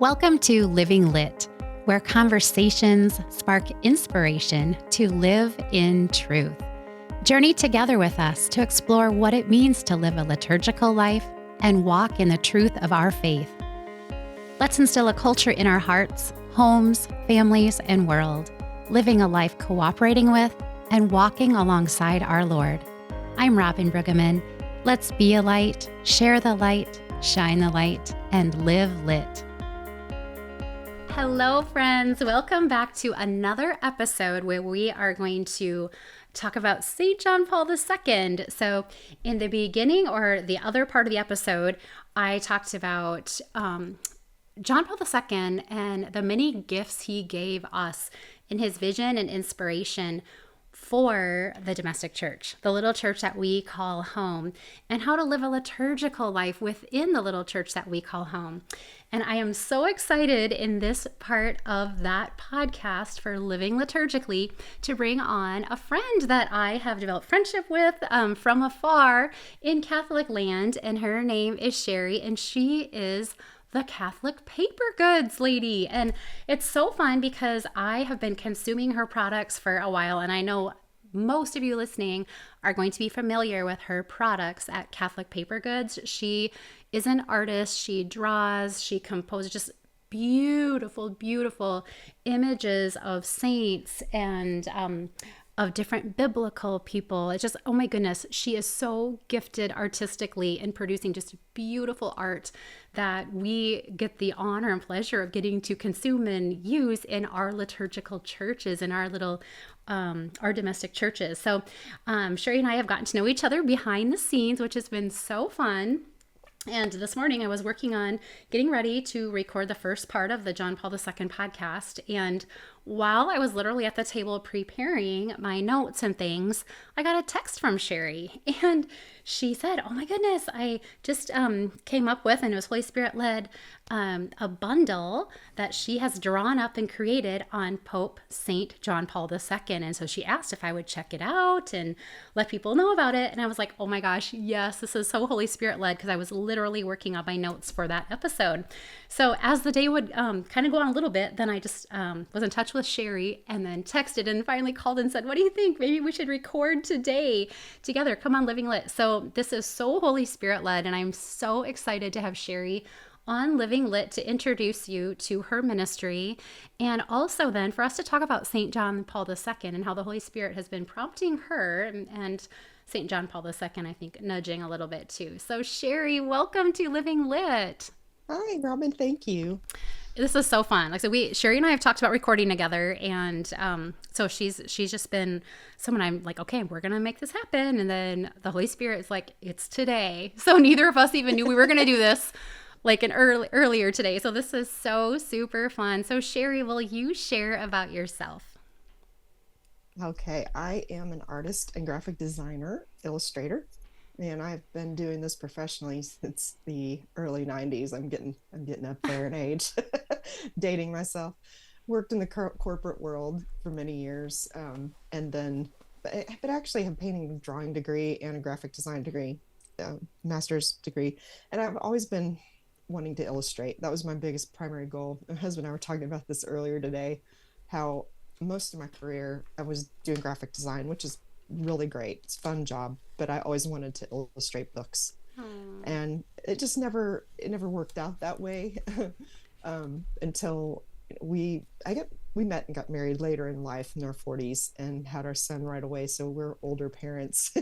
Welcome to Living Lit, where conversations spark inspiration to live in truth. Journey together with us to explore what it means to live a liturgical life and walk in the truth of our faith. Let's instill a culture in our hearts, homes, families, and world, living a life cooperating with and walking alongside our Lord. I'm Robyn Brueggemann. Let's be a light, share the light, shine the light, and live lit. Hello, friends. Welcome back to another episode where we are going to talk about St. John Paul II. So in the beginning, or the other part of the episode, I talked about John Paul II and the many gifts he gave us in his vision and inspiration for the domestic church, the little church that we call home, and how to live a liturgical life within the little church that we call home. And I am so excited in this part of that podcast for Living Liturgically to bring on a friend that I have developed friendship with from afar in Catholic land, and her name is Shari, and she is the Catholic paper goods lady. And it's so fun because I have been consuming her products for a while, and I know most of you listening are going to be familiar with her products at Catholic Paper Goods. She is an artist. She draws, she composes just beautiful, beautiful images of saints and of different biblical people. It's just, oh my goodness, she is so gifted artistically in producing just beautiful art that we get the honor and pleasure of getting to consume and use in our liturgical churches, in our little our domestic churches. So Shari and I have gotten to know each other behind the scenes, which has been so fun. And this morning I was working on getting ready to record the first part of the John Paul II podcast. And while I was literally at the table preparing my notes and things, I got a text from Shari, and she said, oh my goodness, I just came up with, and it was Holy Spirit led, a bundle that she has drawn up and created on Pope St. John Paul II. And so she asked if I would check it out and let people know about it. And I was like, oh my gosh, yes, this is so Holy Spirit led, because I was literally working on my notes for that episode. So as the day would kind of go on a little bit, then I just was in touch with Shari, and then texted and finally called and said, what do you think? Maybe we should record today together. Come on, Living Lit. So this is so Holy Spirit led, and I'm so excited to have Shari on Living Lit to introduce you to her ministry, and also then for us to talk about St. John Paul II and how the Holy Spirit has been prompting her, and St. John Paul II, I think, nudging a little bit too. So Shari, welcome to Living Lit. Hi, Robyn. Thank you. This is so fun. Like, so Shari and I have talked about recording together, and so she's just been someone I'm like, okay, we're gonna make this happen, and then the Holy Spirit is like, it's today. So neither of us even knew we were gonna do this like earlier today. So this is so super fun. So Shari, will you share about yourself? Okay, I am an artist and graphic designer, illustrator, and I've been doing this professionally since the early 90s. I'm getting up there in age, dating myself. Worked in the corporate world for many years, and then, but actually have a painting and drawing degree and a graphic design degree, master's degree, and I've always been wanting to illustrate. That was my biggest primary goal. My husband and I were talking about this earlier today, how most of my career I was doing graphic design, which is really great. It's a fun job, but I always wanted to illustrate books. And it just never worked out that way until we met and got married later in life in our 40s and had our son right away. So we're older parents.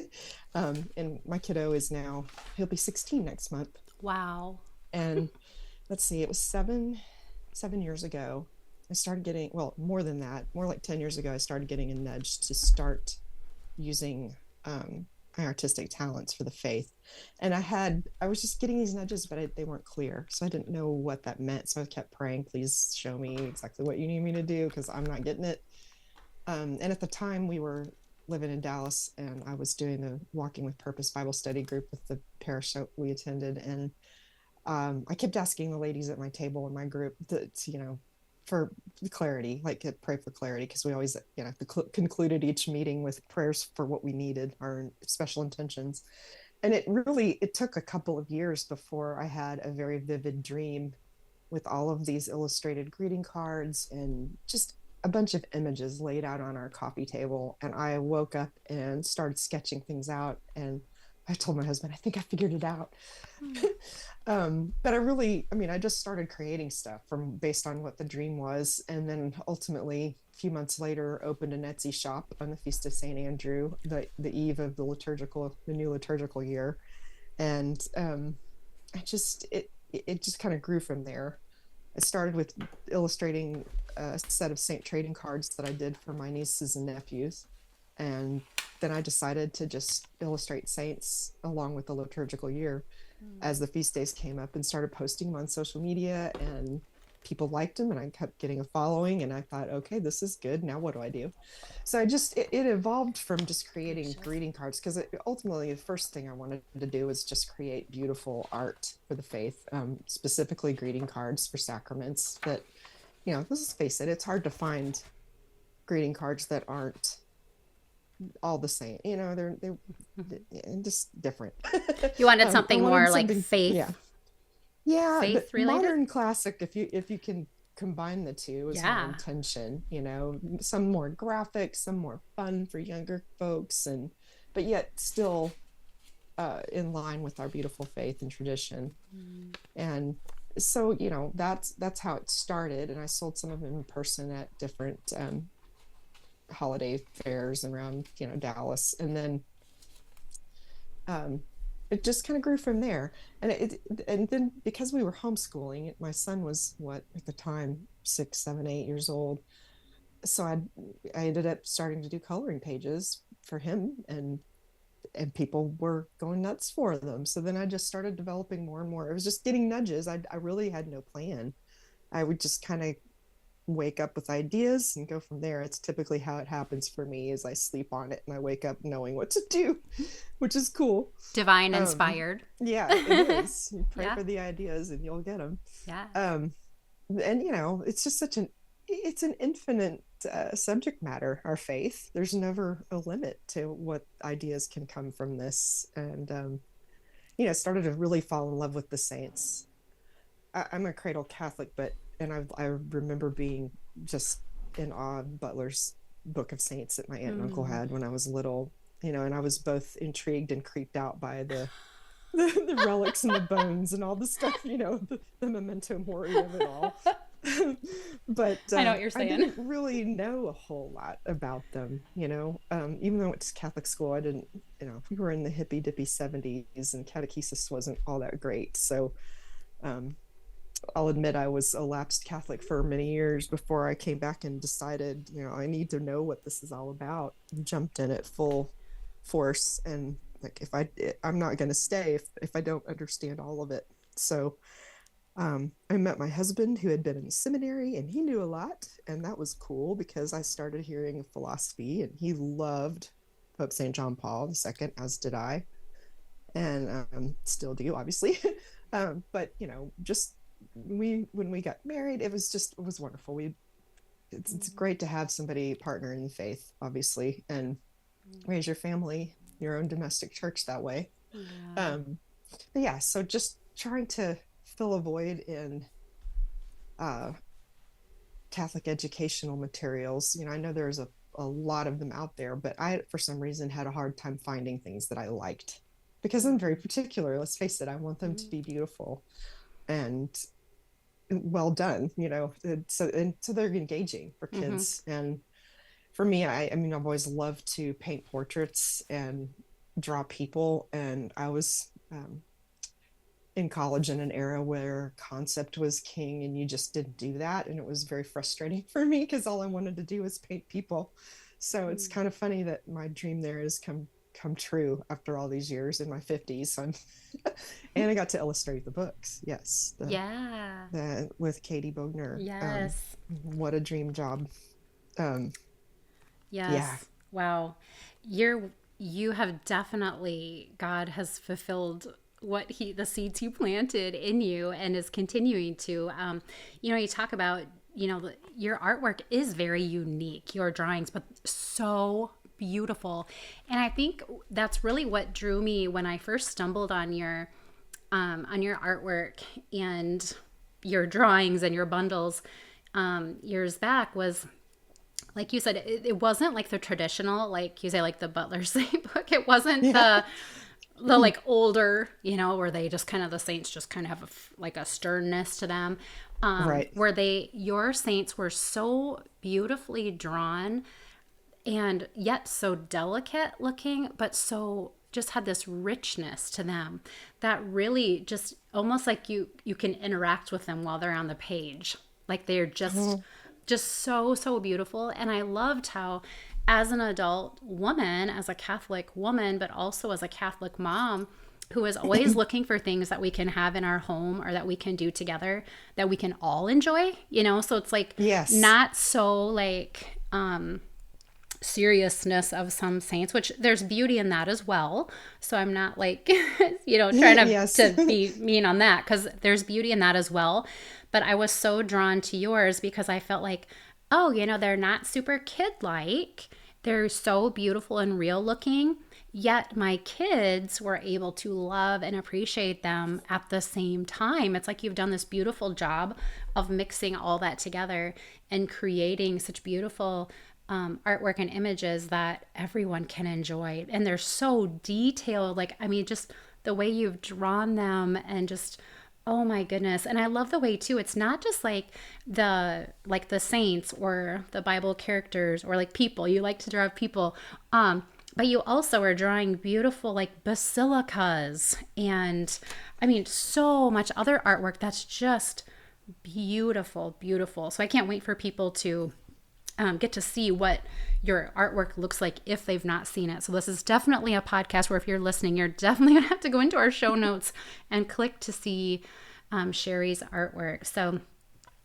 And my kiddo is now, he'll be 16 next month. Wow. And let's see, it was seven years ago. I started getting, well, more than that, more like 10 years ago, I started getting a nudge to start using my artistic talents for the faith. And I was just getting these nudges, but they weren't clear. So I didn't know what that meant. So I kept praying, please show me exactly what you need me to do, because I'm not getting it. And at the time we were living in Dallas, and I was doing the Walking with Purpose Bible study group with the parish that we attended. And I kept asking the ladies at my table in my group to for clarity, like to pray for clarity, because we always, concluded each meeting with prayers for what we needed, our special intentions. And it took a couple of years before I had a very vivid dream with all of these illustrated greeting cards and just a bunch of images laid out on our coffee table. And I woke up and started sketching things out. And I told my husband, I think I figured it out. But I just started creating stuff from based on what the dream was. And then ultimately, a few months later, opened an Etsy shop on the Feast of St. Andrew, the eve of the new liturgical year. And it just kind of grew from there. I started with illustrating a set of saint trading cards that I did for my nieces and nephews. And then I decided to just illustrate saints along with the liturgical year as the feast days came up, and started posting them on social media, and people liked them and I kept getting a following, and I thought, okay, this is good. Now what do I do? So it evolved from just creating greeting cards, because ultimately the first thing I wanted to do was just create beautiful art for the faith, specifically greeting cards for sacraments. But let's face it, it's hard to find greeting cards that aren't all the same. They're just different. You wanted something more like faith. Yeah, faith the modern classic, if you can combine the two, is my intention. Some more graphic, some more fun for younger folks, but yet still in line with our beautiful faith and tradition. And so that's how it started. And I sold some of them in person at different holiday fairs around Dallas, and then it just kind of grew from there. And then because we were homeschooling, my son was at the time 6, 7, 8 years old, so I ended up starting to do coloring pages for him, and people were going nuts for them. So then I just started developing more and more. It was just getting nudges. I really had no plan. I would just kind of wake up with ideas and go from there. It's typically how it happens for me, is I sleep on it and I wake up knowing what to do, which is cool. Divine inspired. Yeah, it is. You pray for the ideas and you'll get them. Yeah. And it's just it's an infinite subject matter, our faith. There's never a limit to what ideas can come from this. And started to really fall in love with the saints. I'm a cradle Catholic, I remember being just in awe of Butler's Book of Saints that my aunt and uncle had when I was little, and I was both intrigued and creeped out by the relics and the bones and all the stuff, the memento mori of it all. But I know what you're saying. I didn't really know a whole lot about them, even though I went to Catholic school. I didn't, we were in the hippy dippy 70s and catechesis wasn't all that great. So, I'll admit I was a lapsed Catholic for many years before I came back and decided, I need to know what this is all about, and jumped in at full force. And like, I'm not going to stay if I don't understand all of it. So I met my husband, who had been in the seminary, and he knew a lot. And that was cool, because I started hearing philosophy, and he loved Pope St. John Paul II, as did I. And still do, obviously. But, just when we got married, it was wonderful. It's great to have somebody partner in the faith, obviously, and raise your family, your own domestic church that way. So just trying to fill a void in Catholic educational materials. I know there's a lot of them out there, but I, for some reason, had a hard time finding things that I liked, because I'm very particular. Let's face it, I want them to be beautiful and well done, so they're engaging for kids. And for me, I've always loved to paint portraits and draw people. And I was in college in an era where concept was king, and you just didn't do that. And it was very frustrating for me, because all I wanted to do was paint people. So it's kind of funny that my dream there has come true after all these years, in my 50s. So and I got to illustrate the books. Yes. With Katie Bogner. Yes. What a dream job. Yes. Yeah. Wow. You have definitely, God has fulfilled the seeds he planted in you, and is continuing to. You talk about, your artwork is very unique, your drawings, but so beautiful. And I think that's really what drew me when I first stumbled on your artwork. And your drawings and your bundles years back was, like you said, it wasn't like the traditional, like you say, like the Butler Saint book. It wasn't Yeah. the like older, where they just kind of, the saints just kind of have like a sternness to them. Right. Where your saints were so beautifully drawn and yet so delicate looking, but so just had this richness to them that really just almost like you can interact with them while they're on the page. Like they're Mhm. just so beautiful. And I loved how, as an adult woman, as a Catholic woman, but also as a Catholic mom who is always looking for things that we can have in our home or that we can do together that we can all enjoy, so it's like Yes. not so like seriousness of some saints, which there's beauty in that as well. So I'm not like, trying Yes. to be mean on that, because there's beauty in that as well. But I was so drawn to yours because I felt like, oh, they're not super kid like. They're so beautiful and real looking. Yet my kids were able to love and appreciate them at the same time. It's like you've done this beautiful job of mixing all that together and creating such beautiful artwork and images that everyone can enjoy. And they're so detailed. Like, I mean, just the way you've drawn them and just, oh my goodness. And I love the way too, it's not just like the saints or the Bible characters or like people. You like to draw people. But you also are drawing beautiful like basilicas and, I mean, so much other artwork that's just beautiful, beautiful. So I can't wait for people to get to see what your artwork looks like if they've not seen it. So this is definitely a podcast where if you're listening, you're definitely going to have to go into our show notes and click to see Shari's artwork. So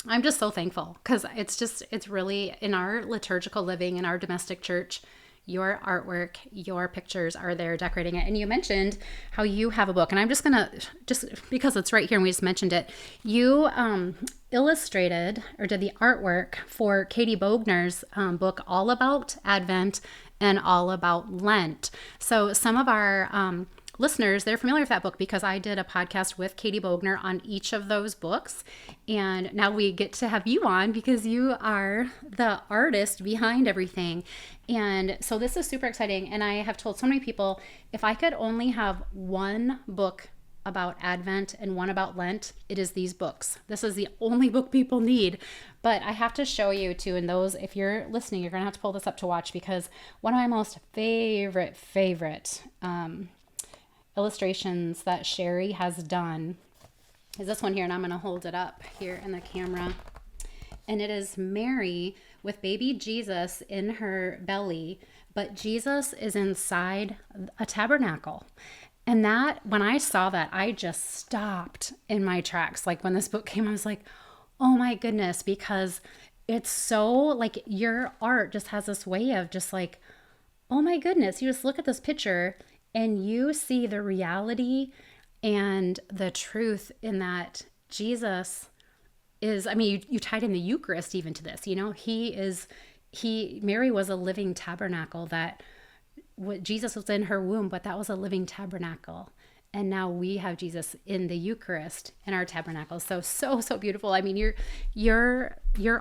I'm just so thankful because it's really in our liturgical living in our domestic church. Your artwork, your pictures are there decorating it. And you mentioned how you have a book, and I'm just gonna, just because it's right here and we just mentioned it, you illustrated or did the artwork for Katie Bogner's book, all about Advent and all about Lent. So some of our listeners, they're familiar with that book because I did a podcast with Katie Bogner on each of those books. And now we get to have you on because you are the artist behind everything. And so this is super exciting. And I have told so many people, if I could only have one book about Advent and one about Lent, it is these books. This is the only book people need. But I have to show you too, and those, if you're listening, you're gonna have to pull this up to watch, because one of my most favorite illustrations that Shari has done is this one here, and I'm going to hold it up here in the camera. And it is Mary with baby Jesus in her belly, but Jesus is inside a tabernacle. And that, when I saw that, I just stopped in my tracks. Like when this book came, I was like, oh my goodness, because it's so like your art just has this way of just like, oh my goodness, you just look at this picture and you see the reality and the truth in that Jesus is, I mean, you tied in the Eucharist even to this, Mary was a living tabernacle that Jesus was in her womb, but that was a living tabernacle. And now we have Jesus in the Eucharist in our tabernacle. So beautiful. I mean, your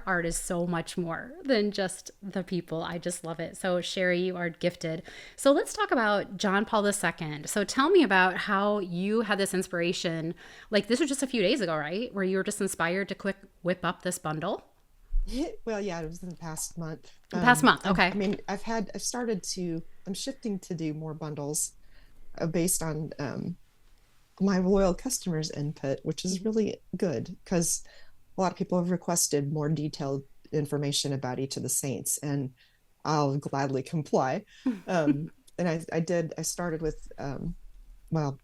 art is so much more than just the people. I just love it. So Shari, you are gifted. So let's talk about John Paul II. So tell me about how you had this inspiration. Like this was just a few days ago, right? Where you were just inspired to quick whip up this bundle. Well, yeah, it was in the past month. The past month. I Okay. mean, I'm shifting to do more bundles based on my loyal customers' input, which is really good because a lot of people have requested more detailed information about each of the saints, and I'll gladly comply. And I started with, well,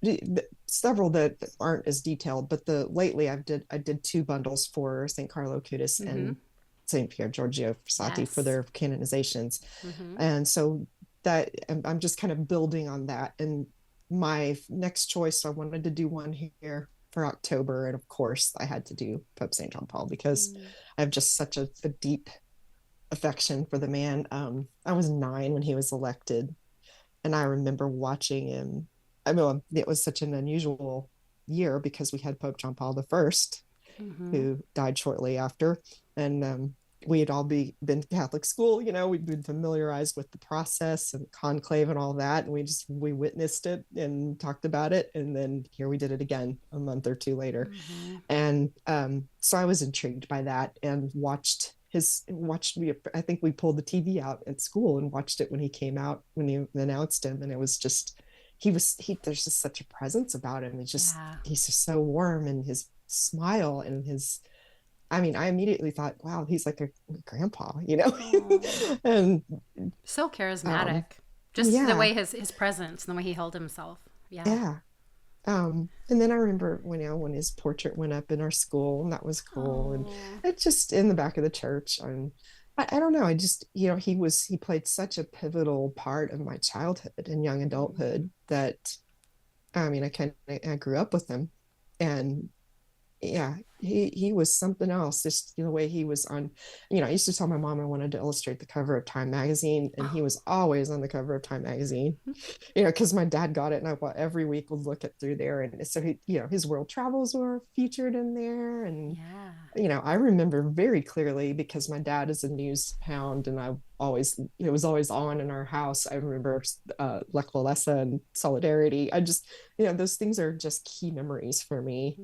several that aren't as detailed, but lately I did two bundles for St. Carlo Acutis Mm-hmm. and St. Pier Giorgio Frassati for Yes. their canonizations. Mm-hmm. And so that I'm just kind of building on that. And my next choice, I wanted to do one here for October. And of course, I had to do Pope St. John Paul because I have just such a deep affection for the man. I was 9 when he was elected, and I remember watching him. I mean, it was such an unusual year because we had Pope John Paul the First, who died shortly after. And we had all been Catholic school, we'd been familiarized with the process and conclave and all that. And we witnessed it and talked about it. And then here we did it again a month or two later. And so I was intrigued by that and I think we pulled the TV out at school and watched it when he came out, when he announced him. And it was just, there's just such a presence about him. He's just so warm, and his smile and I immediately thought, wow, he's like a grandpa, and so charismatic. Just the way his presence and the way he held himself. Yeah. And then I remember when his portrait went up in our school, and that was cool. And it's just in the back of the church. And I don't know. I just, he played such a pivotal part of my childhood and young adulthood that, I grew up with him. And yeah, he was something else. Just the way he was on, I used to tell my mom I wanted to illustrate the cover of Time magazine, and he was always on the cover of Time magazine, because my dad got it, and I every week would look it through there. And so his world travels were featured in there. And I remember very clearly, because my dad is a news hound, and it was always on in our house. I remember Lech Walesa and Solidarity. I just, those things are just key memories for me.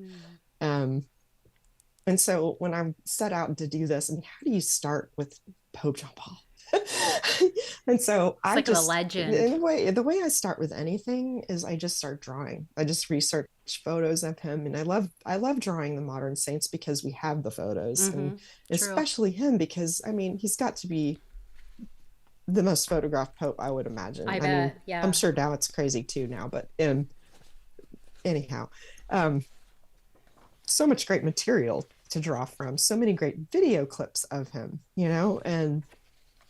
And so when I set out to do this, how do you start with Pope John Paul? And so it's like a legend. The way I start with anything is I just start drawing. I just research photos of him, and I love drawing the modern saints because we have the photos, and especially him, because he's got to be the most photographed pope, I would imagine. I bet, yeah. I'm sure now it's crazy too now, but anyhow, so much great material to draw from, so many great video clips of him, and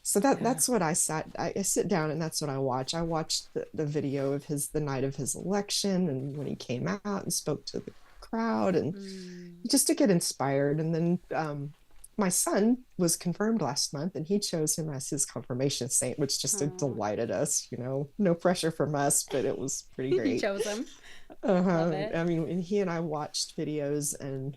so that's what I sit down, and that's what I watch. I watched the video of the night of his election, and when he came out and spoke to the crowd, and just to get inspired. And then my son was confirmed last month, and he chose him as his confirmation saint, which just delighted us. No pressure from us, but it was pretty great. He chose him. Love it. And he and I watched videos and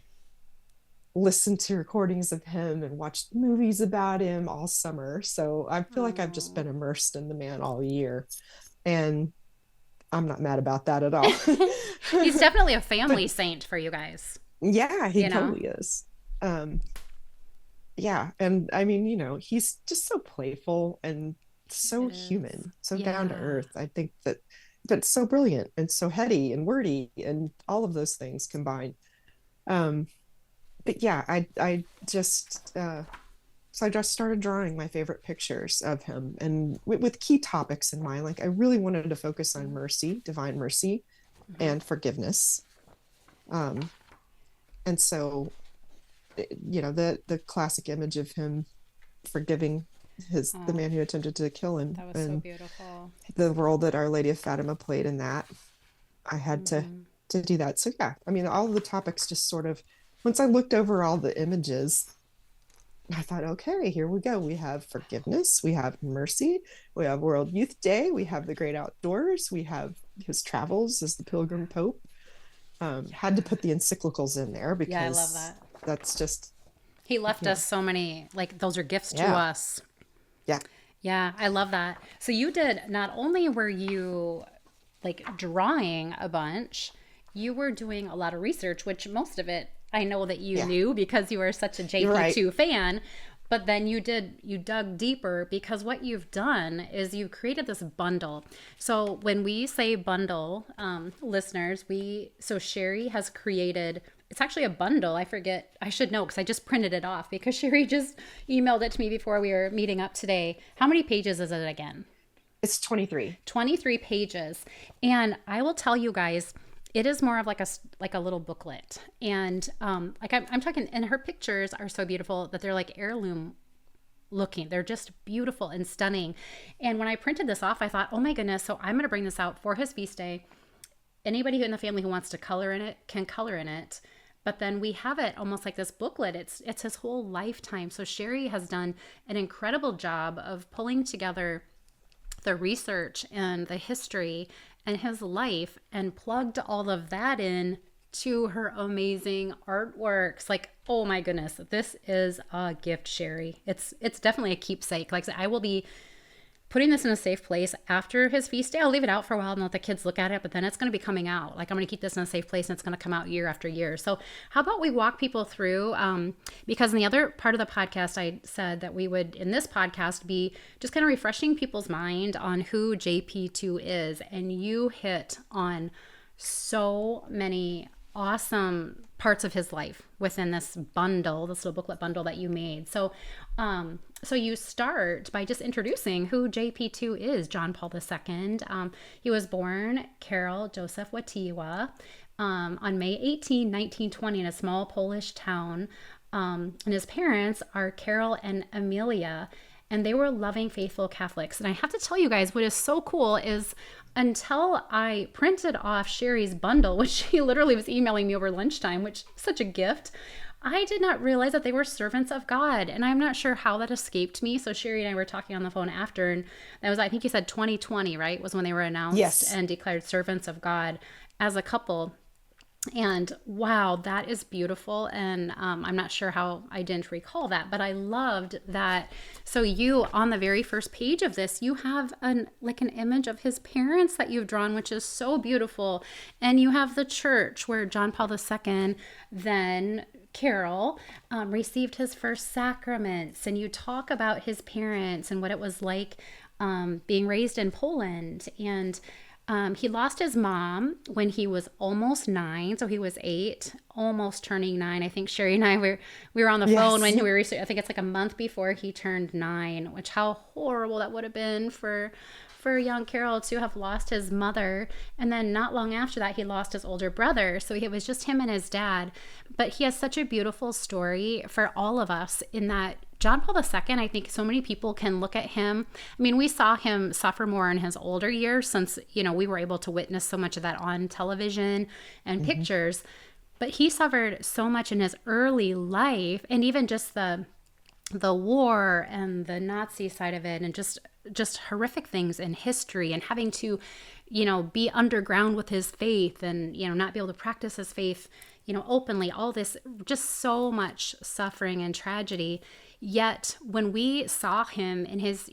listened to recordings of him and watched movies about him all summer. So I feel like I've just been immersed in the man all year, and I'm not mad about that at all. He's definitely a family saint for you guys. Yeah, he totally is. Yeah, and he's just so playful and so human, so down to earth. I think but so brilliant and so heady and wordy and all of those things combined. But yeah, I just started drawing my favorite pictures of him, and with key topics in mind. Like, I really wanted to focus on mercy, divine mercy, and forgiveness. And so, the classic image of him forgiving the man who attempted to kill him. That was so beautiful. The role that Our Lady of Fatima played in that, I had to do that. So yeah, all of the topics just sort of, once I looked over all the images, I thought, okay, here we go. We have forgiveness, we have mercy, we have World Youth Day, we have the great outdoors, we have his travels as the Pilgrim Pope. Had to put the encyclicals in there because I love that. That's just, he left us so many, like, those are gifts to us. Yeah, I love that. So you did, not only were you like drawing a bunch, you were doing a lot of research, which most of it I know that you knew because you were such a JP2 fan. But then you dug deeper, because what you've done is you've created this bundle. So when we say bundle, listeners, so Shari has created, it's actually a bundle. I forget, I should know because I just printed it off, because Shari just emailed it to me before we were meeting up today. How many pages is it again? It's 23. 23 pages. And I will tell you guys, it is more of like a little booklet. And like I'm talking, and her pictures are so beautiful that they're like heirloom looking. They're just beautiful and stunning. And when I printed this off, I thought, oh my goodness, so I'm going to bring this out for his feast day. Anybody in the family who wants to color in it can color in it. But then we have it almost like this booklet. It's his whole lifetime. So Shari has done an incredible job of pulling together the research and the history and his life, and plugged all of that in to her amazing artworks. Like, oh my goodness, this is a gift, Shari. It's definitely a keepsake. Like I said, I will be putting this in a safe place after his feast day. I'll leave it out for a while and let the kids look at it, but then it's going to be coming out. Like I'm going to keep this in a safe place and it's going to come out year after year. So how about we walk people through, because in the other part of the podcast, I said that we would, in this podcast, be just kind of refreshing people's mind on who JP2 is. And you hit on so many awesome parts of his life within this bundle, this little booklet bundle that you made. So, so you start by just introducing who JP2 is, John Paul II. He was born Karol Joseph Wojtyła on May 18, 1920 in a small Polish town. And his parents are Carol and Amelia, and they were loving, faithful Catholics. And I have to tell you guys, what is so cool is until I printed off Shari's bundle, which she literally was emailing me over lunchtime, which is such a gift, I did not realize that they were servants of God. And I'm not sure how that escaped me. So Shari and I were talking on the phone after, and that was, I think you said 2020, right? Was when they were announced and declared servants of God as a couple. And wow, that is beautiful. And I'm not sure how I didn't recall that, but I loved that. So you, on the very first page of this, you have an image of his parents that you've drawn, which is so beautiful. And you have the church where John Paul II, then Carol, received his first sacraments. And you talk about his parents and what it was like being raised in Poland. And he lost his mom when he was almost 9, so he was 8, almost turning 9. I think Shari and I we were on the phone when we were. I think it's like a month before he turned 9. Which how horrible that would have been for young Carol to have lost his mother, and then not long after that he lost his older brother. So it was just him and his dad. But he has such a beautiful story for all of us in that John Paul II, I think so many people can look at him. I mean, we saw him suffer more in his older years since, we were able to witness so much of that on television and pictures. But he suffered so much in his early life, and even just the war and the Nazi side of it, and just horrific things in history, and having to, be underground with his faith, and, not be able to practice his faith, openly, all this, just so much suffering and tragedy. Yet when we saw him in his,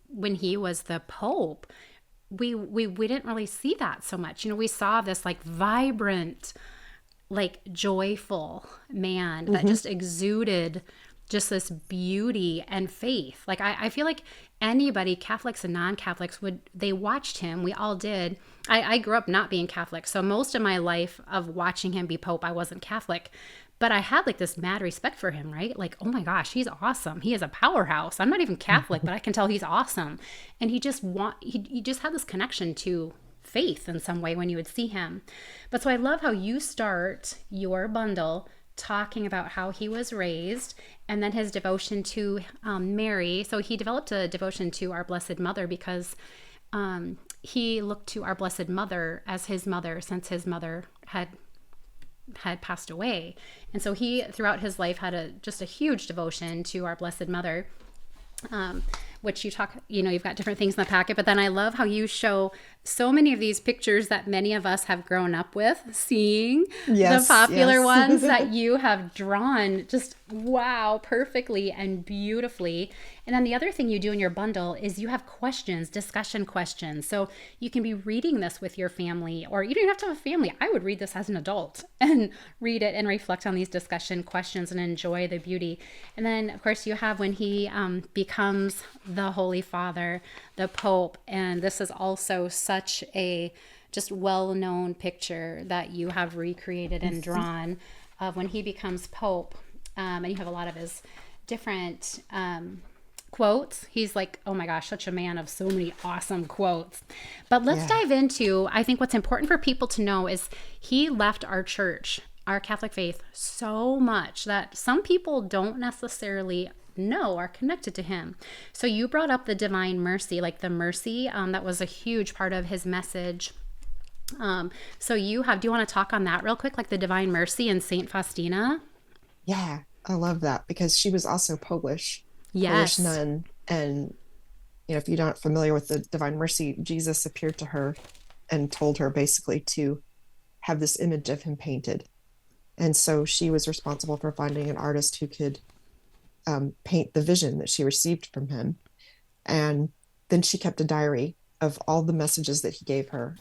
when he was the Pope, we didn't really see that so much. We saw this vibrant, joyful man that just exuded just this beauty and faith. I feel like anybody, Catholics and non-Catholics, they watched him. We all did. I grew up not being Catholic, so most of my life of watching him be Pope, I wasn't Catholic. But I had this mad respect for him, right? Oh my gosh, he's awesome. He is a powerhouse. I'm not even Catholic, but I can tell he's awesome. And he just had this connection to faith in some way when you would see him. But so I love how you start your bundle talking about how he was raised, and then his devotion to Mary. So he developed a devotion to our Blessed Mother because he looked to our Blessed Mother as his mother, since his mother had passed away. And so he, throughout his life, had just a huge devotion to our Blessed Mother, which you talk, you've got different things in the packet. But then I love how you show so many of these pictures that many of us have grown up with, seeing the popular ones that you have drawn just, wow, perfectly and beautifully. And then the other thing you do in your bundle is you have questions, discussion questions. So you can be reading this with your family, or you don't even have to have a family. I would read this as an adult and read it and reflect on these discussion questions and enjoy the beauty. And then, of course, you have when he becomes the Holy Father, the Pope. And this is also such a just well-known picture that you have recreated and drawn of when he becomes Pope. And you have a lot of his different quotes. He's oh my gosh, such a man of so many awesome quotes. But let's dive into, I think what's important for people to know is he left our church, our Catholic faith, so much that some people don't necessarily know are connected to him. So you brought up the divine mercy, the mercy, that was a huge part of his message. So do you want to talk on that real quick, the divine mercy and Saint Faustina? Yeah, I love that because she was also Polish. Yes. Polish nun. And, if you're not familiar with the Divine Mercy, Jesus appeared to her and told her basically to have this image of him painted. And so she was responsible for finding an artist who could paint the vision that she received from him. And then she kept a diary of all the messages that he gave her.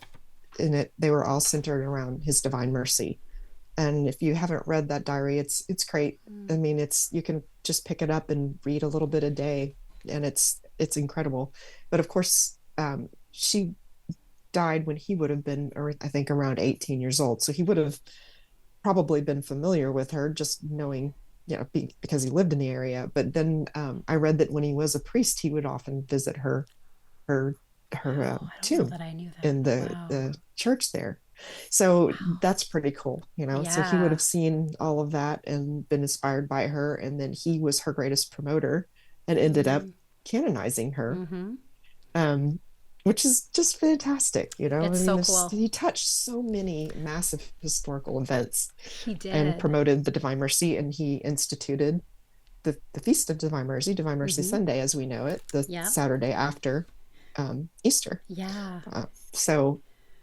In it, they were all centered around his divine mercy. And if you haven't read that diary, it's great. I mean, it's, you can just pick it up and read a little bit a day, and it's incredible. But of course, she died when he would have been, or I think around 18 years old. So he would have probably been familiar with her, just knowing, because he lived in the area. But then I read that when he was a priest, he would often visit her Wow, I don't know tomb that I knew that. in the Wow. the church there. So Wow. that's pretty cool, So he would Yeah. have seen all of that and been inspired by her, and then he was her greatest promoter and ended up Mm-hmm. canonizing her, Mm-hmm. um, which is just fantastic. I It's mean, so cool. he touched so many massive historical events He and did. promoted the Divine Mercy, and he instituted the Feast of Divine Mercy Mm-hmm. Sunday as we know it, the Yeah. Saturday after Easter. Yeah. So,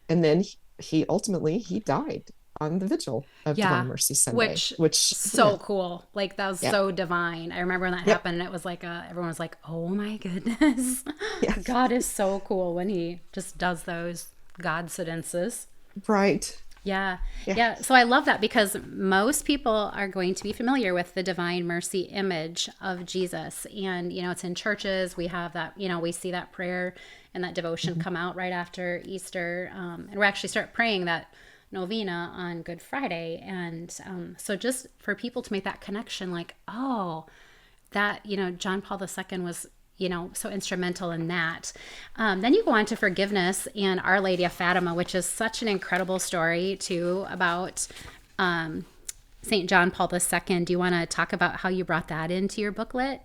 and then he ultimately he died on the vigil of Yeah. Divine Mercy Sunday, Which which so cool. Like that was yeah, so divine. I remember when that yep, happened and it was like everyone was like, "Oh my goodness." yeah, God is so cool when he just does those coincidences. right, Yeah. yeah, Yeah. So I love that because most people are going to be familiar with the divine mercy image of Jesus. And, it's in churches. We have that, we see that prayer and that devotion mm-hmm. come out right after Easter. And we actually start praying that novena on Good Friday. And so just for people to make that connection, like, oh, that John Paul II was so instrumental in that. Then you go on to forgiveness and Our Lady of Fatima, which is such an incredible story too about St. John Paul II. Do you want to talk about how you brought that into your booklet?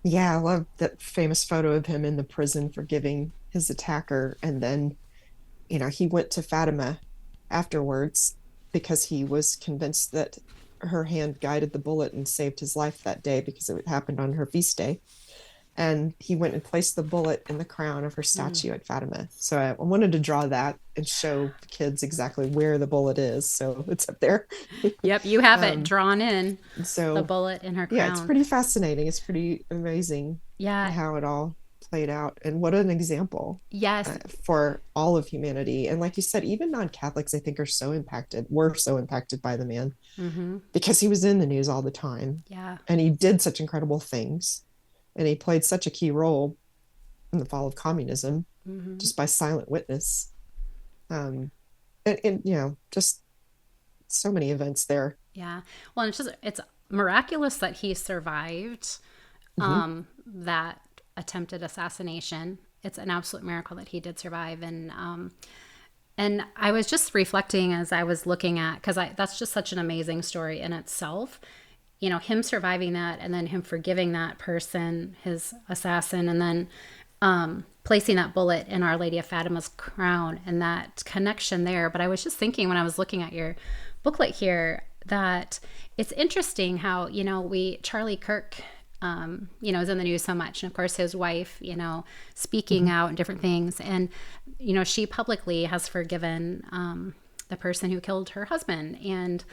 Yeah, I love that famous photo of him in the prison forgiving his attacker, and then he went to Fatima afterwards because he was convinced that her hand guided the bullet and saved his life that day because it happened on her feast day. And he went and placed the bullet in the crown of her Mm. statue at Fatima. So I wanted to draw that and show kids exactly where the bullet is. So it's up there. Yep, you have it um, drawn in, the so bullet in her yeah, it's crown. pretty fascinating. It's pretty amazing Yeah, how it all played out, and what an example yes. for all of humanity. And like you said, even non-Catholics, I think, were so impacted by the man Mm-hmm. because he was in the news all the time, Yeah. and he did such incredible things, and he played such a key role in the fall of communism Mm-hmm. just by silent witness. And just so many events there. Yeah. Well, it's miraculous that he survived Mm-hmm. that attempted assassination. It's an absolute miracle that he did survive. And I was just reflecting as I was looking at, because that's just such an amazing story in itself. Him surviving that and then him forgiving that person, his assassin, and then placing that bullet in Our Lady of Fatima's crown and that connection there. But I was just thinking when I was looking at your booklet here that it's interesting how, Charlie Kirk, is in the news so much. And of course, his wife, speaking Mm-hmm. out and different things. And, she publicly has forgiven the person who killed her husband. And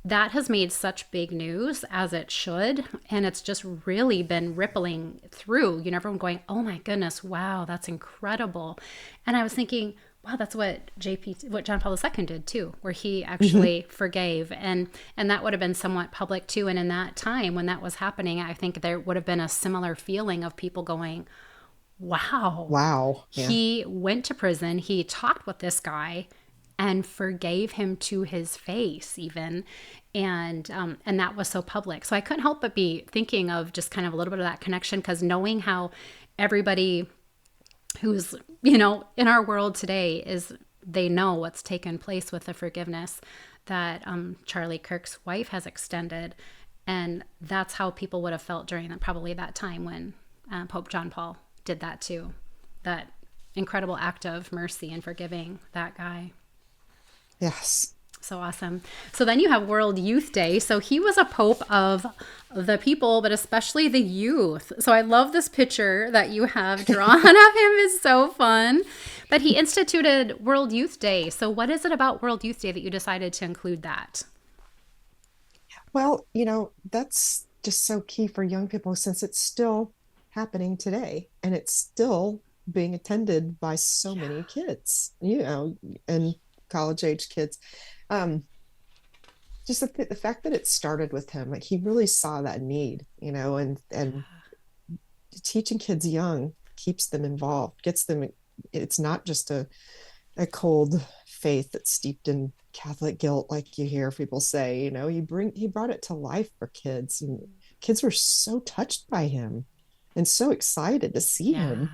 that has made such big news, as it should. And it's just really been rippling through, everyone going, oh my goodness, wow, that's incredible. And I was thinking, wow, that's what John Paul II did too, where he Mm-hmm. actually forgave. And that would have been somewhat public too. And in that time when that was happening, I think there would have been a similar feeling of people going, wow, Wow. Yeah. he went to prison, he talked with this guy and forgave him to his face even, and that was so public. So I couldn't help but be thinking of just kind of a little bit of that connection, because knowing how everybody who's in our world today is, they know what's taken place with the forgiveness that Charlie Kirk's wife has extended, and that's how people would have felt during probably that time when Pope John Paul did that too, that incredible act of mercy and forgiving that guy. Yes. So awesome. So then you have World Youth Day. So he was a pope of the people, but especially the youth. So I love this picture that you have drawn of him. It's so fun. But he instituted World Youth Day. So what is it about World Youth Day that you decided to include that? Well, that's just so key for young people since it's still happening today and it's still being attended by so many kids, and college age kids. Um, just the fact that it started with him, like he really saw that need, and teaching kids young keeps them involved, gets them. It's not just a cold faith that's steeped in Catholic guilt, like you hear people say. He brought it to life for kids, and kids were so touched by him and so excited to see Yeah. him.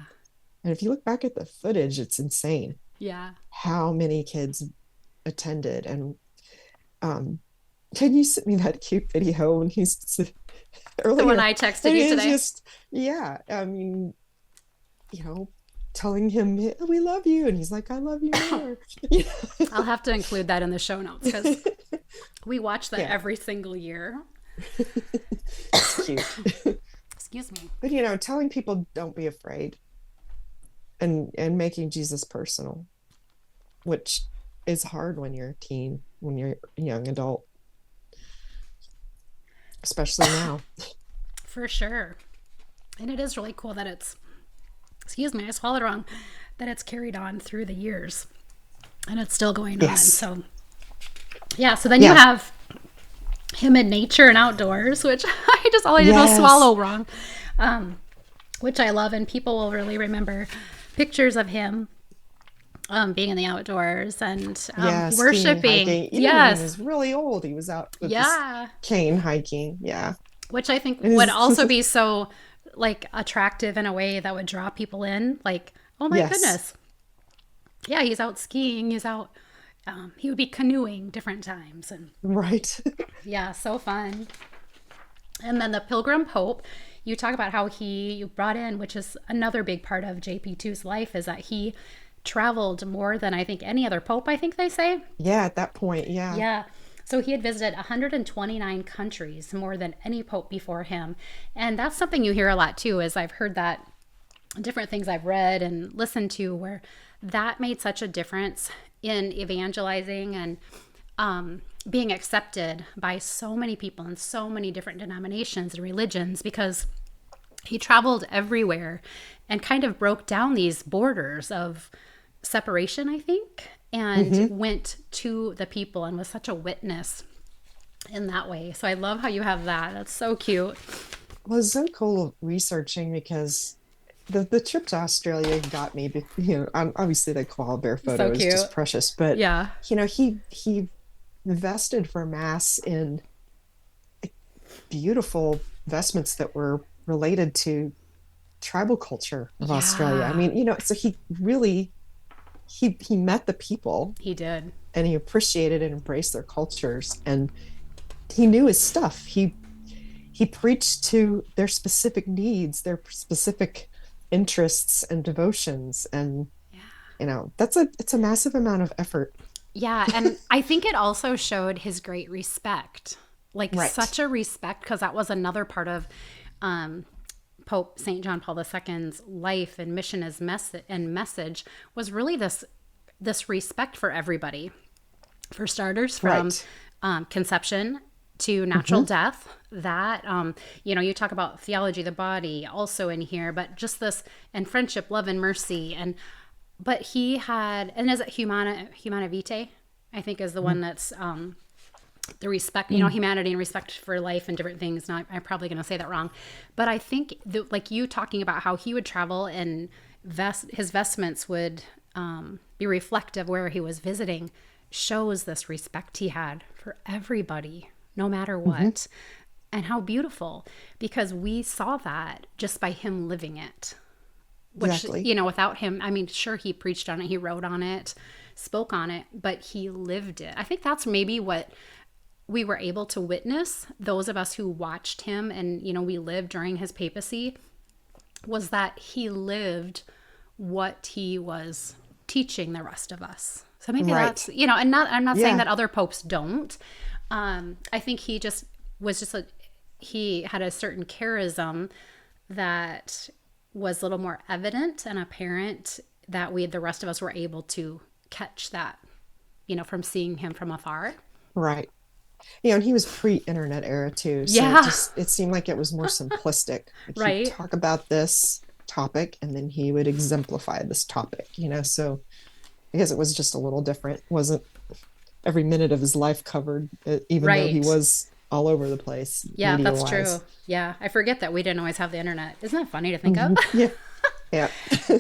And if you look back at the footage, it's insane Yeah. how many kids attended. And can you send me that cute video when he's earlier? The one I texted you today. Yeah. I mean, telling him, we love you. And he's like, I love you more. I'll have to include that in the show notes because we watch that every single year. It's cute. Excuse me. But, telling people don't be afraid and making Jesus personal, which is hard when you're a teen, when you're a young adult, especially now. For sure. And it is really cool that excuse me, I swallowed wrong, that it's carried on through the years and it's still going on. So yeah, so then you have him in nature and outdoors, which all I did was swallow wrong, which I love. And people will really remember pictures of him being in the outdoors and worshiping. Skiing, yes. He was really old. He was out with his cane hiking. Yeah. Which I think would also be so like attractive in a way that would draw people in. Like, oh my goodness. Yeah, he's out skiing. He's out. He would be canoeing different times. And right. Yeah, so fun. And then the Pilgrim Pope, you talk about how you brought in, which is another big part of JP2's life, is that he traveled more than I think any other pope, I think they say. Yeah, at that point, yeah. Yeah. So he had visited 129 countries, more than any pope before him. And that's something you hear a lot too, is I've heard that different things I've read and listened to where that made such a difference in evangelizing and being accepted by so many people in so many different denominations and religions, because he traveled everywhere and kind of broke down these borders of separation, I think, and went to the people and was such a witness in that way. So I love how you have that. That's so cute. Well, it's so cool researching because the trip to Australia got me, obviously the koala bear photo is just precious, but he vested for mass in beautiful vestments that were related to tribal culture of Australia. I mean, so he really he met the people. He did. And he appreciated and embraced their cultures, and he knew his stuff. He preached to their specific needs, their specific interests and devotions, and it's a massive amount of effort. Yeah, and I think it also showed his great respect, such a respect, because that was another part of Pope St. John Paul II's life and mission as message was really this respect for everybody. For starters, from conception to natural death, that, you talk about theology of the body also in here, but just this, and friendship, love, and mercy. But he had, and is it Humana Vitae, I think is the one that's the respect, humanity and respect for life and different things. Now, I'm probably going to say that wrong. But I think, like you talking about how he would travel and his vestments would be reflective where he was visiting, shows this respect he had for everybody, no matter what. And how beautiful, because we saw that just by him living it. Which, without him, I mean, sure, he preached on it, he wrote on it, spoke on it, but he lived it. I think that's maybe what we were able to witness, those of us who watched him and, we lived during his papacy, was that he lived what he was teaching the rest of us. So maybe Right. that's, and I'm not saying Yeah. that other popes don't. I think he just was just he had a certain charism that was a little more evident and apparent that the rest of us were able to catch that, from seeing him from afar. Right. And he was pre-internet era too, so Yeah, it seemed like it was more simplistic. Like he'd right. talk about this topic and then he would exemplify this topic, so I guess it was just a little different. It wasn't every minute of his life covered, even though he Right. was all over the place Yeah, media that's true. wise. Yeah, I forget that we didn't always have the internet. Isn't that funny to think of? Yeah. Yeah.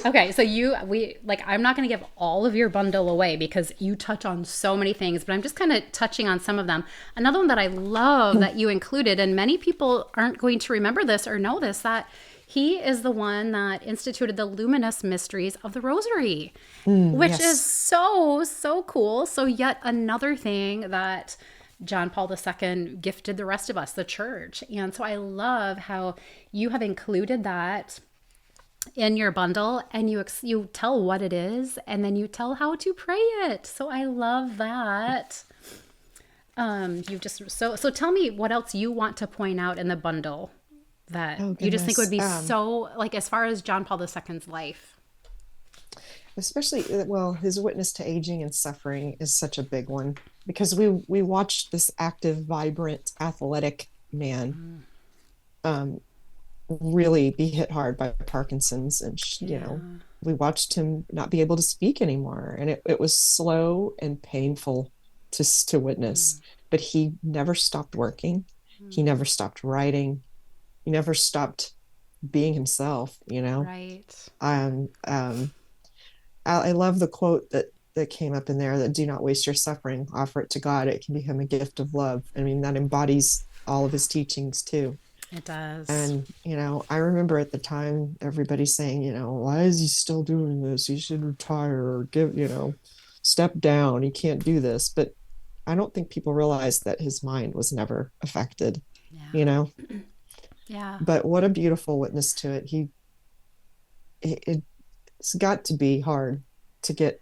Okay, so I'm not going to give all of your bundle away because you touch on so many things, but I'm just kind of touching on some of them. Another one that I love that you included, and many people aren't going to remember this or know this, that he is the one that instituted the luminous mysteries of the Rosary, which is Yes. so, so cool. So, yet another thing that John Paul II gifted the rest of us, the church. And so I love how you have included that in your bundle, and you tell what it is, and then you tell how to pray it. So I love that. You just so tell me what else you want to point out in the bundle that Oh you just think would goodness. be so, like, as far as John Paul II's life. Especially, well, his witness to aging and suffering is such a big one because we watched this active, vibrant, athletic man um, really be hit hard by Parkinson's, and Yeah. we watched him not be able to speak anymore, and it was slow and painful to witness. But he never stopped working. He never stopped writing. He never stopped being himself. Right. Um, um, I love the quote that came up in there, that do not waste your suffering, offer it to God, it can become a gift of love. I mean, that embodies all of his teachings too. It does. And I remember at the time everybody saying, why is he still doing this? He should retire or step down. He can't do this. But I don't think people realize that his mind was never affected, Yeah. you know. Yeah. But what a beautiful witness to it. It's got to be hard to get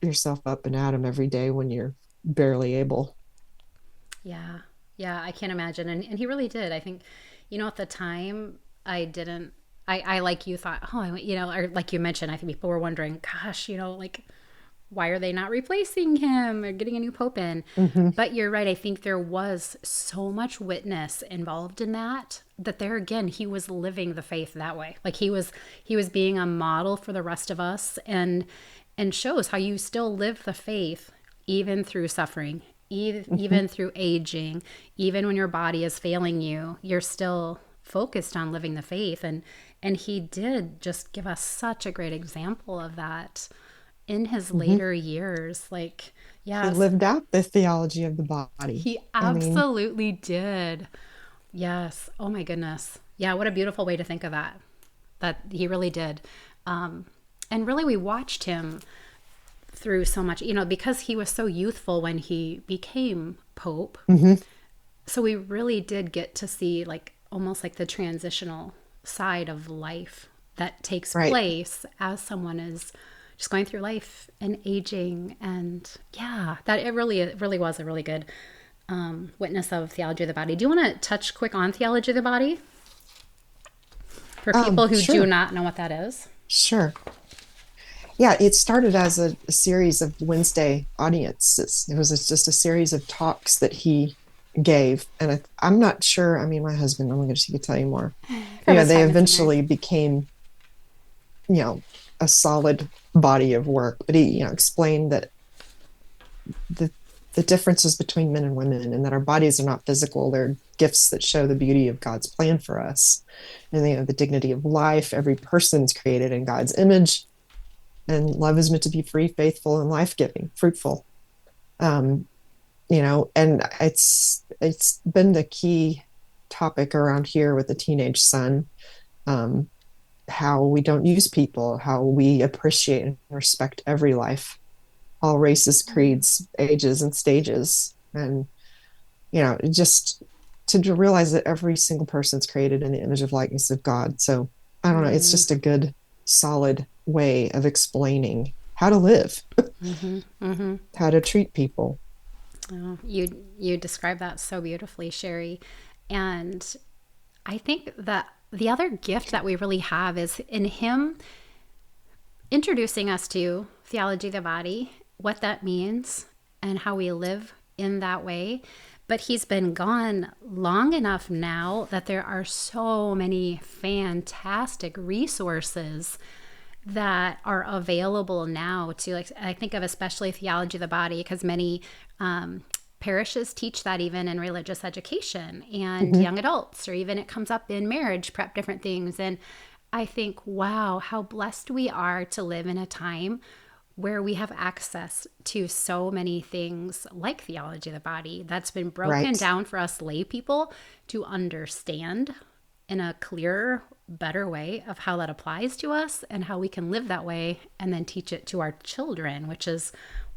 yourself up and at him every day when you're barely able. Yeah. Yeah, I can't imagine. And he really did. I think, at the time, I didn't, I like you thought, oh, or like you mentioned, I think people were wondering, gosh, like, why are they not replacing him or getting a new pope in? Mm-hmm. But you're right. I think there was so much witness involved in that there again, he was living the faith that way. Like he was being a model for the rest of us, and shows how you still live the faith even through suffering, Mm-hmm. even through aging, even when your body is failing you, you're still focused on living the faith. And he did just give us such a great example of that in his Mm-hmm. later years. Like, He yes, lived out the theology of the body. he I mean, absolutely did. Yes. Oh my goodness. Yeah, what a beautiful way to think of that. That he really did. And really, we watched him through so much, because he was so youthful when he became Pope. mhm, So we really did get to see, like, almost like the transitional side of life that takes right. place as someone is just going through life and aging. And yeah, that it really was a really good witness of theology of the body. Do you want to touch quick on theology of the body for people who do Sure, not know what that is? sure. Yeah, it started as a series of Wednesday audiences. It was just a series of talks that he gave. And I'm not sure. I mean, my husband, oh my gosh, he could tell you more. From his They time in seminary. eventually became, you know, a solid body of work. But he, explained that the the differences between men and women, and that our bodies are not physical, they're gifts that show the beauty of God's plan for us, and the dignity of life. Every person's created in God's image, and love is meant to be free, faithful, and life-giving, fruitful. um and it's been the key topic around here with the teenage son. um how we don't use people, how we appreciate and respect every life, all races, creeds, ages, and stages. And, just to realize that every single person's created in the image of likeness of God. So I don't know, it's Mm, just a good, solid way of explaining. how to live, Mm-hmm. Mm-hmm. how to treat people. Oh, you describe that so beautifully, Shari. And I think that the other gift that we really have is in him introducing us to theology of the body, what that means, and how we live in that way. But he's been gone long enough now that there are so many fantastic resources that are available now to, like, I think of especially theology of the body because many parishes teach that even in religious education and Hmm. young adults, or even it comes up in marriage prep, different things. And I think, wow, how blessed we are to live in a time where we have access to so many things like theology of the body that's been broken Right. down for us lay people to understand in a clearer, better way of how that applies to us and how we can live that way and then teach it to our children, which is,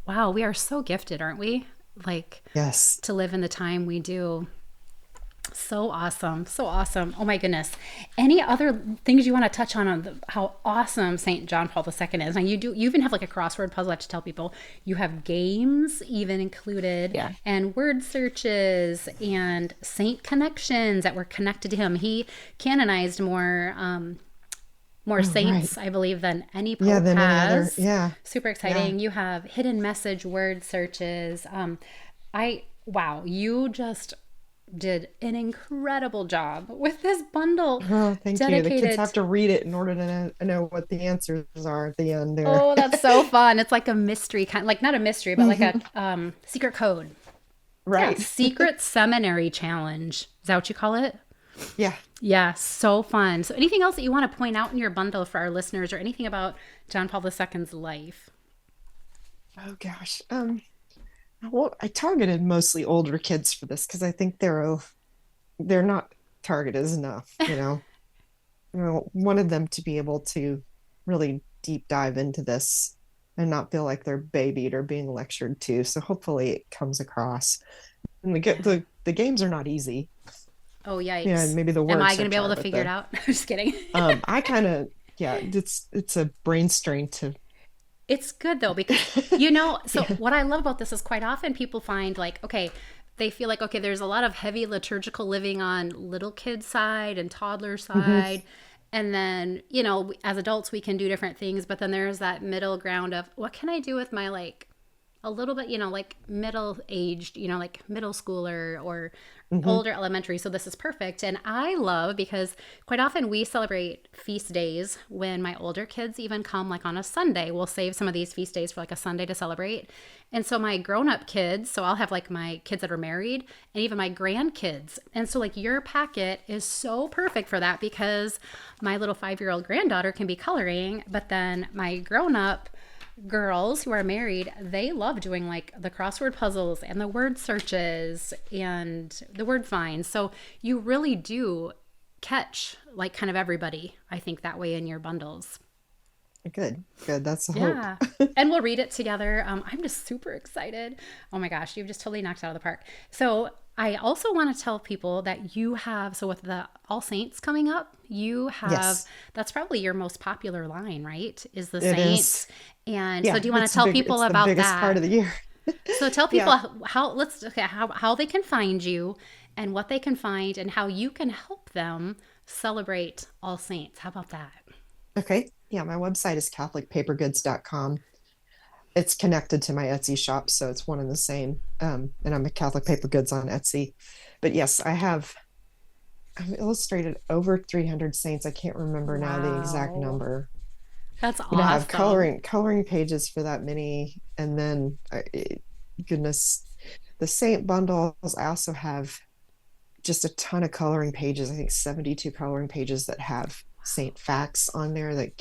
wow, we are so gifted, aren't we? Like, Yes. to live in the time we do. So awesome. So awesome. Oh my goodness. Any other things you want to touch on how awesome St. John Paul II is? Now you even have like a crossword puzzle I have to tell people. You have games even included Yeah. and word searches and saint connections that were connected to him. He canonized more Oh, right. saints, I believe, than any Yeah. pope Than any other. has. Yeah. Super Yeah. exciting. You have hidden message word searches. I wow, you just did an incredible job with this bundle Oh, thank you. The kids dedicated. have to read it in order to know what the answers are at the end there. Oh, that's so fun. It's like a mystery kind, like not a mystery, but like a Hmm. secret code. Yeah, Right. secret seminary challenge. Is that what you call it? Yeah. Yeah, so fun. So anything else that you want to point out in your bundle for our listeners or anything about John Paul II's life? Oh gosh. Well, I targeted mostly older kids for this because I think they're not targeted enough. Wanted them to be able to really deep dive into this and not feel like they're babied or being lectured to. So hopefully it comes across. And Yeah. the games are not easy. Oh, Yeah, yikes. and maybe the Am word I going to be search able are, to but figure it the out? I'm just kidding. I kind of yeah, it's a brain strain to It's good though because so yeah. what I love about this is quite often people find like, okay, they feel like, okay, there's a lot of heavy liturgical living on little kid side and toddler Hmm. side. And then, as adults we can do different things, but then there's that middle ground of what can I do with my like a little bit, like middle aged, like middle schooler or Hmm. older elementary. So this is perfect. And I love because quite often we celebrate feast days when my older kids even come like on a Sunday. We'll save some of these feast days for like a Sunday to celebrate. And so my grown up kids, so I'll have like my kids that are married and even my grandkids. And so like your packet is so perfect for that because my little 5-year-old granddaughter can be coloring, but then my grown up girls who are married, they love doing like the crossword puzzles and the word searches and the word finds. So you really do catch like kind of everybody, I think, that way in your bundles. Good, good. That's the hope. Yeah. And we'll read it together. I'm just super excited. Oh my gosh, you've just totally knocked it out of the park. So I also want to tell people that you have, so with the All Saints coming up, you have, Yes, that's probably your most popular line, right? Is the it is. Saints. And so Yeah, do you want to tell people it's the about biggest part that? of the year. So tell people Yeah. how they can find you and what they can find and how you can help them celebrate All Saints. How about that? Okay. Yeah, my website is catholicpapergoods.com. It's connected to my Etsy shop, so it's one and the same. And I'm a Catholic Paper Goods on Etsy. But yes, I've illustrated over 300 saints. I can't remember now the exact Wow. number, That's but I have awesome. coloring pages for that many. And then, goodness, the saint bundles. I also have just a ton of coloring pages. I think 72 coloring pages that have saint facts on there that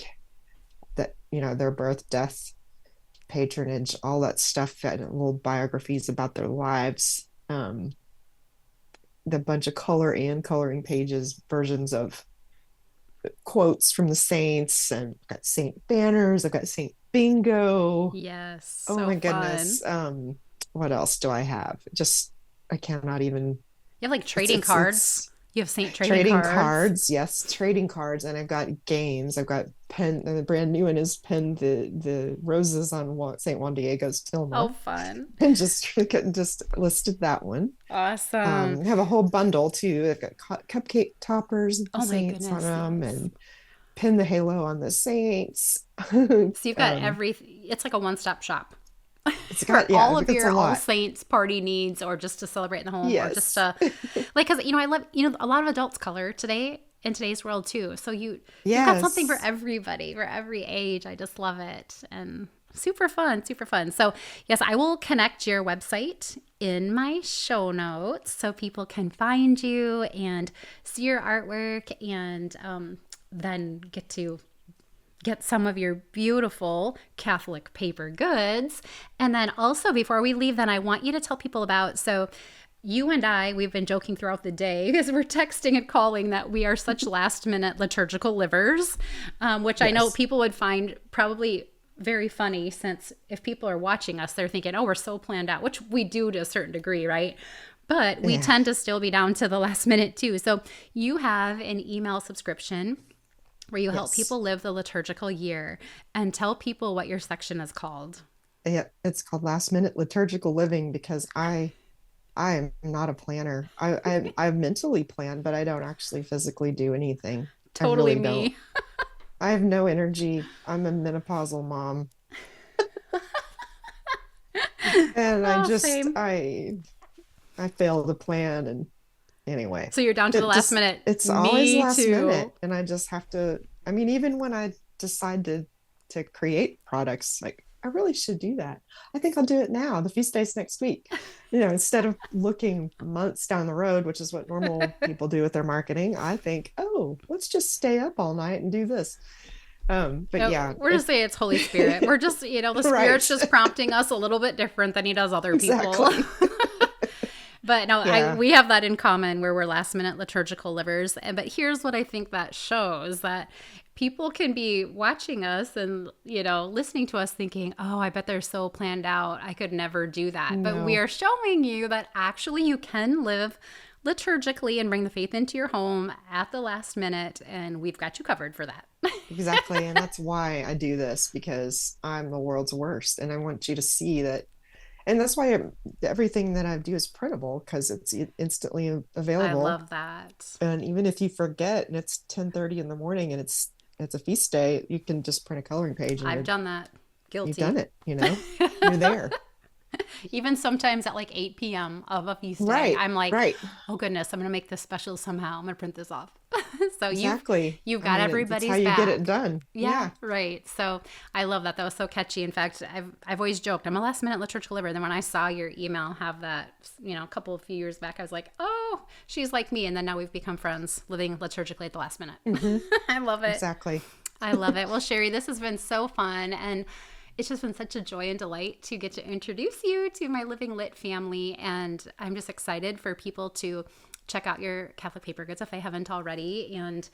their birth, death, patronage, all that stuff, and little biographies about their lives. The bunch of color and coloring pages versions of quotes from the saints, and I've got saint banners. I've got saint bingo. Yes, Oh so my fun. goodness. What else do I have? Just I cannot even. You have like It's trading it's cards. it's You You have Saint trading Trading cards. cards, yes, trading cards, and I've got games. I've got pen, and the brand new one is pin the roses on Saint Juan Diego's Oh, tilma, fun. and just listed that one. Awesome. I have a whole bundle too. I've got cupcake toppers with the Oh my saints on goodness, them, yes. and pin the halo on the saints. So you've got um, it's like a one-stop shop it's for got, yeah, all of it's a your All lot. Saints party needs, or just to celebrate in the home, or just Yes, to, like, because, I love, a lot of adults color today in today's world too. So you've got something for yes, everybody, for every age. I just love it. And super fun, super fun. So yes, I will connect your website in my show notes so people can find you and see your artwork, and then get some of your beautiful Catholic paper goods. And then also, before we leave, then I want you to tell people about, so you and I, we've been joking throughout the day because we're texting and calling that we are such last minute liturgical livers, which I know yes, people would find probably very funny, since if people are watching us, they're thinking, oh, we're so planned out, which we do to a certain degree, right? But we yeah, tend to still be down to the last minute too. So you have an email subscription where you help yes. people live the liturgical year, and tell people what your section is called. Yeah, it's called last minute liturgical living because I am not a planner. I mentally plan, but I don't actually physically do anything. I Totally really don't. me. I have no energy. I'm a menopausal mom, and Oh, same. I fail to plan. And anyway, So you're down to the it last just minute. it's always Me last too. minute, and I just have to. I mean, even when I decide to create products, like I really should do that. I think I'll do it now. The feast day's next week. Instead of looking months down the road, which is what normal people do with their marketing, I think, oh, let's just stay up all night and do this. But yeah, We're just saying it's Holy Spirit. We're just, the right. Spirit's just prompting us a little bit different than He does other people. Exactly. But no, Yeah. we have that in common, where we're last minute liturgical livers. But here's what I think that shows: that people can be watching us and, listening to us thinking, oh, I bet they're so planned out, I could never do that. But we No, are showing you that actually you can live liturgically and bring the faith into your home at the last minute, and we've got you covered for that. exactly. And that's why I do this, because I'm the world's worst. And I want you to see that. And that's why everything that I do is printable, because it's instantly I available. love that. And even if you forget and it's 10:30 in the morning and it's a feast day, you can just print a coloring page and I've done that. you've Guilty. done it, you're there. Even sometimes at like 8 p.m. of a feast day, Right, I'm like, right. oh goodness, I'm gonna make this special somehow. I'm gonna print this off. So Exactly. you've I got mean, that's how everybody's you get it back. done. Yeah, Yeah. right. So I love that. That was so catchy. In fact, I've always joked I'm a last minute liturgical liver. Then when I saw your email have that, a few years back, I was like, oh, she's like me. And then now we've become friends, living liturgically at the last minute. Hmm. I love it. Exactly. I love it. Well, Shari, this has been so fun, and it's just been such a joy and delight to get to introduce you to my Living Lit family. And I'm just excited for people to check out your Catholic paper goods if they haven't already. And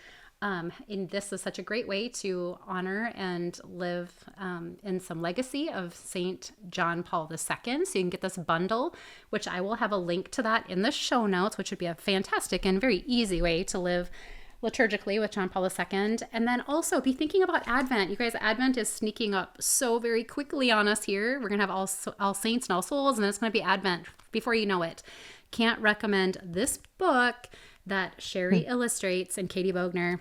this is such a great way to honor and live in some legacy of Saint John Paul II. So you can get this bundle, which I will have a link to that in the show notes, which would be a fantastic and very easy way to live liturgically with John Paul II. And then also be thinking about Advent. You guys, Advent is sneaking up so very quickly on us here. We're going to have all Saints and All Souls, and then it's going to be Advent before you know it. Can't recommend this book that Shari illustrates and Katie Bogner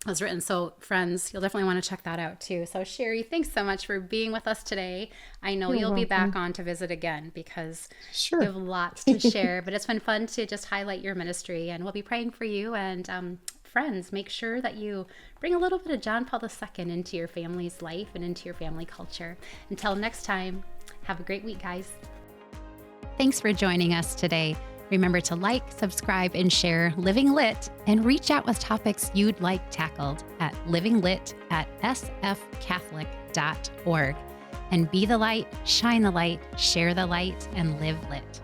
has written. So friends, you'll definitely want to check that out too. So Shari, thanks so much for being with us today. I know You're you'll be back welcome. on to visit again because you Sure. have lots to share, but it's been fun to just highlight your ministry, and we'll be praying for you. And friends, make sure that you bring a little bit of John Paul II into your family's life and into your family culture. Until next time, have a great week, guys. Thanks for joining us today. Remember to like, subscribe, and share Living Lit, and reach out with topics you'd like tackled at livinglit@sfcatholic.org. And be the light, shine the light, share the light, and live lit.